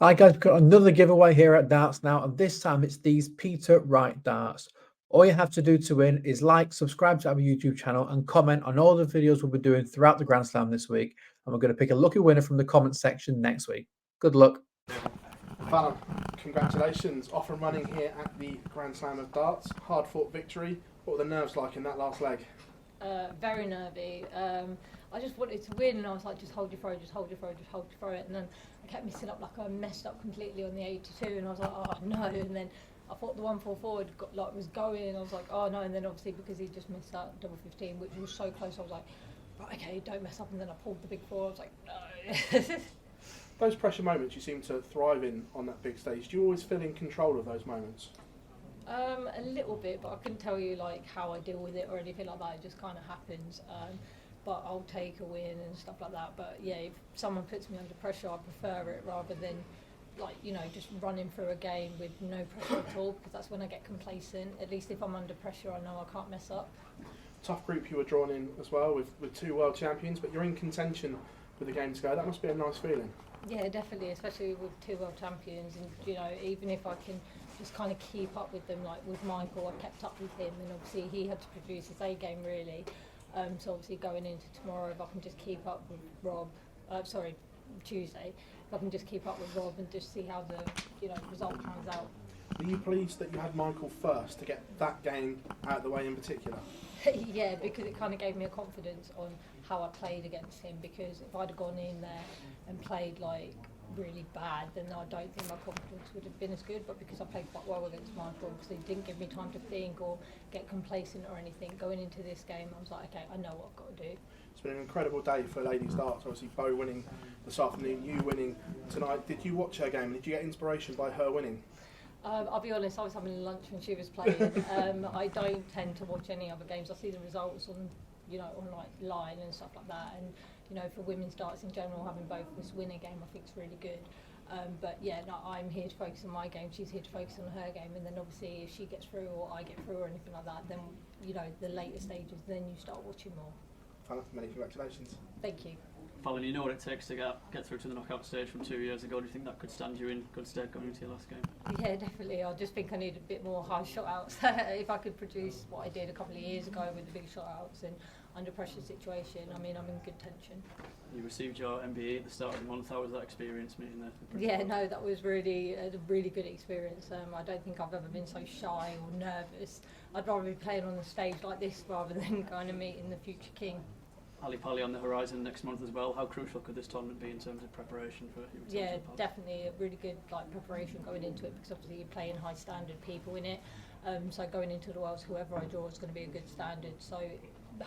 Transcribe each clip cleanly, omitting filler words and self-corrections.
Hi guys, we've got another giveaway here at Darts now, and this time it's these Peter Wright darts. All you have to do to win is like, subscribe to our YouTube channel, and comment on all the videos we'll be doing throughout the Grand Slam this week. And we're going to pick a lucky winner from the comment section next week. Good luck. Fallon, congratulations, off and running here at the Grand Slam of Darts. Hard fought victory. What were the nerves like in that last leg? Very nervy. I just wanted to win, and I was like, just hold your throw, just hold your throw, just hold your throw. And then I kept messing up, like I messed up completely on the 82, and I was like, oh no. And then I thought the 1-4 forward was going, and I was like, oh no. And then obviously because he just missed that double 15, which was so close, I was like, right, okay, don't mess up. And then I pulled the big four. I was like, no. Those pressure moments you seem to thrive in on that big stage. Do you always feel in control of those moments? A little bit, but I couldn't tell you like how I deal with it or anything like that. It just kind of happens. But I'll take a win and stuff like that. But yeah, if someone puts me under pressure, I prefer it rather than like, you know, just running through a game with no pressure at all, because that's when I get complacent. At least if I'm under pressure, I know I can't mess up. Tough group you were drawn in as well with two world champions, but you're in contention with the game to go. That must be a nice feeling. Yeah, definitely, especially with two world champions, and you know, even if I can just kind of keep up with them, like with Michael, I kept up with him, and obviously he had to produce his A game really. So obviously going into tomorrow, if I can just keep up with Rob, Tuesday, if I can just keep up with Rob and just see how the result pans out. Are you pleased that you had Michael first to get that game out of the way in particular? Yeah, because it kind of gave me a confidence on how I played against him, because if I'd have gone in there and played like really bad, then I don't think my confidence would have been as good. But because I played quite well against Michael, obviously it didn't give me time to think or get complacent or anything. Going into this game, I was like, okay, I know what I've got to do. It's been an incredible day for ladies darts. Obviously Bo winning this afternoon, you winning tonight. Did you watch her game? Did you get inspiration by her winning? I'll be honest, I was having lunch when she was playing. I don't tend to watch any other games. I see the results on like line and stuff like that. And you know, for women's darts in general, having both this winner game, I think is really good. But yeah, no, I'm here to focus on my game. She's here to focus on her game. And then obviously, if she gets through or I get through or anything like that, then you know, the later stages, then you start watching more. Fallon, many congratulations. Thank you. Fallon, you know what it takes to get through to the knockout stage from 2 years ago. Do you think that could stand you in good stead going into your last game? Yeah, definitely. I just think I need a bit more high shot outs. If I could produce what I did a couple of years ago with the big shot outs and under pressure situation, I mean, I'm in good tension. You received your MVG at the start of the month. How was that experience meeting there? Yeah, no, that was really a really good experience. I don't think I've ever been so shy or nervous. I'd rather be playing on the stage like this rather than going to meeting the future king. Ali Pali on the horizon next month as well. How crucial could this tournament be in terms of preparation for your return Yeah, to the pod? definitely a really good preparation going into it, because obviously you're playing high standard people in it. So going into the Worlds, whoever I draw is going to be a good standard. So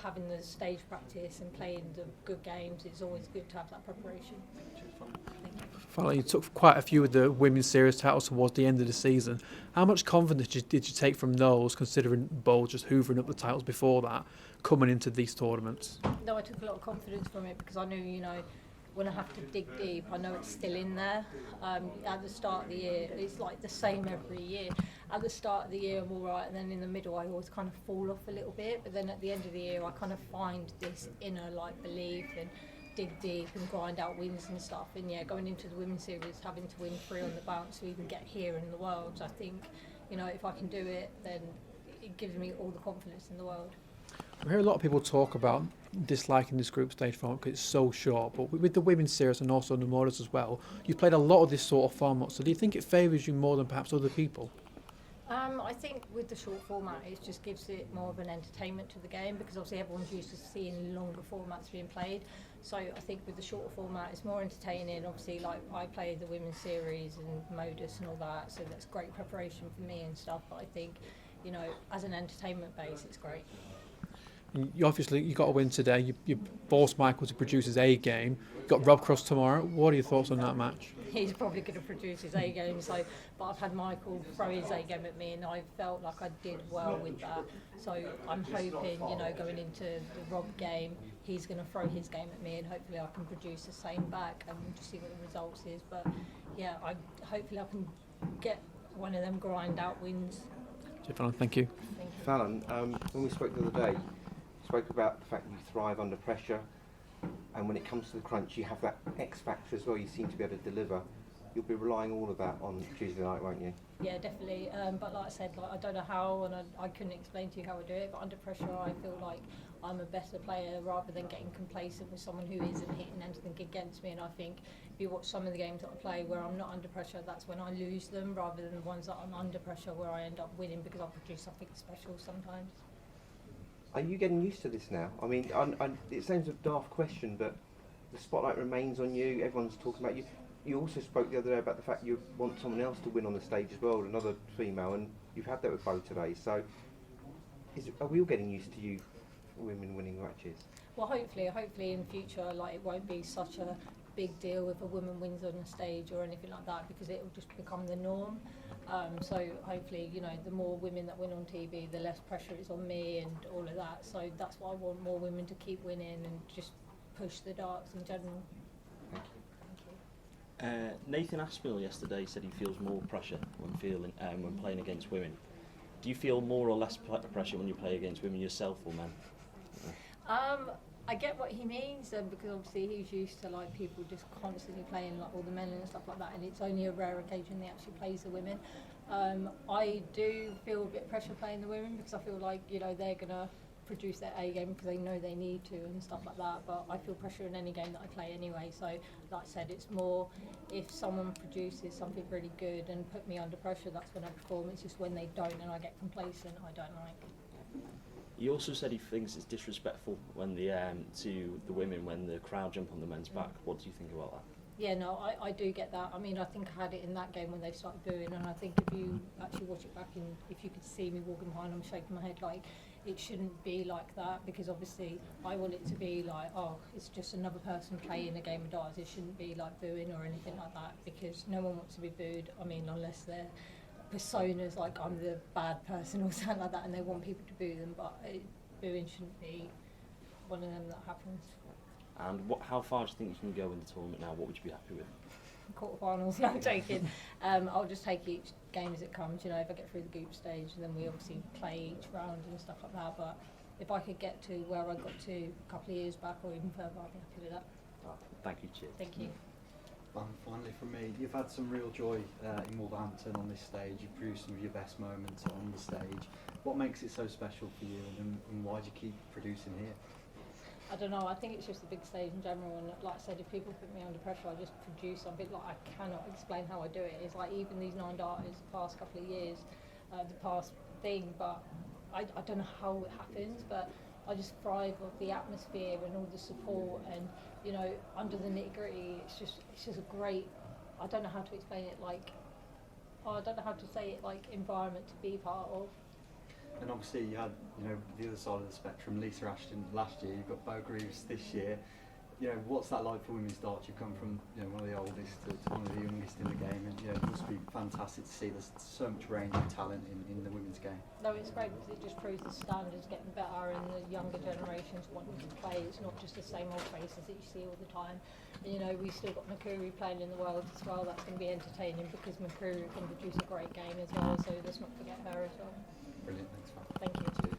having the stage practice and playing the good games, it's always good to have that preparation. Cheers, Fallon. Thank you. Fallon, you took quite a few of the women's series titles towards the end of the season. How much confidence did you take from those, considering Bo just hoovering up the titles before that, coming into these tournaments? No, I took a lot of confidence from it, because I knew, you know, when I have to dig deep, I know it's still in there. At the start of the year, it's like the same every year. At the start of the year, I'm all right, and then in the middle, I always kind of fall off a little bit. But then at the end of the year, I kind of find this inner belief and dig deep and grind out wins and stuff. And yeah, going into the women's series, having to win 3 on the bounce to even get here in the Worlds, I think, you know, if I can do it, then it gives me all the confidence in the world. I hear a lot of people talk about disliking this group stage format because it's so short, but with the women's series and also the Memorials as well, you've played a lot of this sort of format, so do you think it favours you more than perhaps other people? I think with the short format, it just gives it more of an entertainment to the game, because obviously everyone's used to seeing longer formats being played. So I think with the shorter format, it's more entertaining. Obviously, like I play the women's series and Modus and all that, so that's great preparation for me and stuff. But I think, you know, as an entertainment base, it's great. You got to win today. You forced Michael to produce his A game. You've got Rob Cross tomorrow. What are your thoughts on that match? He's probably going to produce his A game, but I've had Michael throw his A game at me, and I felt like I did well with that. So I'm hoping, you know, going into the Rob game, he's going to throw his game at me, and hopefully I can produce the same back, and we'll just see what the results is. But yeah, hopefully I can get one of them grind out wins. Fallon, thank you. Thank you. Fallon, when we spoke the other day, you spoke about the fact that you thrive under pressure, and when it comes to the crunch, you have that X factor as well. You seem to be able to deliver. you'll be relying all of that on Tuesday night, won't you? Yeah, definitely. But like I said, like I don't know how, and I couldn't explain to you how I do it. But under pressure, I feel like I'm a better player rather than getting complacent with someone who isn't hitting anything against me. And I think if you watch some of the games that I play where I'm not under pressure, that's when I lose them, rather than the ones that I'm under pressure where I end up winning because I produce something special sometimes. Are you getting used to this now? I mean, it sounds a daft question, but the spotlight remains on you. Everyone's talking about you. You also spoke the other day about the fact you want someone else to win on the stage as well, another female, and you've had that with Bo today. So, are we all getting used to you women winning matches? Well, hopefully in future, like it won't be such a big deal if a woman wins on a stage or anything like that, because it will just become the norm. So hopefully, you know, the more women that win on TV, the less pressure is on me and all of that. So that's why I want more women to keep winning and just push the darts in general. Thank you. Nathan Aspinall yesterday said he feels more pressure when playing against women. Do you feel more or less pressure when you play against women yourself or men? I get what he means, because obviously he's used to like people just constantly playing like all the men and stuff like that, and it's only a rare occasion he actually plays the women. I do feel a bit of pressure playing the women because I feel like, you know, they're gonna produce their A game because they know they need to and stuff like that, but I feel pressure in any game that I play anyway. So like I said, it's more if someone produces something really good and put me under pressure, that's when I perform. It's just when they don't and I get complacent, I don't like. He also said he thinks it's disrespectful when to the women when the crowd jump on the men's back. What do you think about that? Yeah, no, I do get that. I mean, I think I had it in that game when they started booing, and I think if you actually watch it back and if you could see me walking behind, I'm shaking my head like it shouldn't be like that, because obviously I want it to be like, oh, it's just another person playing a game of darts. It shouldn't be like booing or anything like that, because no one wants to be booed. I mean, unless they're personas like I'm the bad person or something like that and they want people to boo them, but booing shouldn't be one of them that happens. And how far do you think you can go in the tournament now? What would you be happy with? Quarterfinals, no, I'm joking. I'll just take each game as it comes. You know, if I get through the group stage, then we obviously play each round and stuff like that. But if I could get to where I got to a couple of years back or even further, I'd be happy with that. Thank you, cheers. Thank you. Finally from me, you've had some real joy in Wolverhampton on this stage. You've produced some of your best moments on the stage. What makes it so special for you, and why do you keep producing here? I don't know, I think it's just a big stage in general, and like I said, if people put me under pressure, I just produce something. Like, I cannot explain how I do it. It's like even these 9 darters the past couple of years, the past thing, but I don't know how it happens, but I just thrive off the atmosphere and all the support, and you know, under the nitty-gritty, it's just a great, I don't know how to explain it, like, I don't know how to say it, like, environment to be part of. And obviously you had, you know, the other side of the spectrum, Lisa Ashton last year, you've got Bo Greaves this year. You know, what's that like for women's darts? You've come from, you know, one of the oldest to one of the youngest in the game, and you know, it must be fantastic to see there's so much range and talent in the women's game. No, it's great because it just proves the standards getting better and the younger generations wanting to play. It's not just the same old faces that you see all the time. And you know, we've still got Makuru playing in the world as well. That's going to be entertaining because Makuru can produce a great game as well, so let's not forget her as well. Brilliant, thanks, man. Thank you.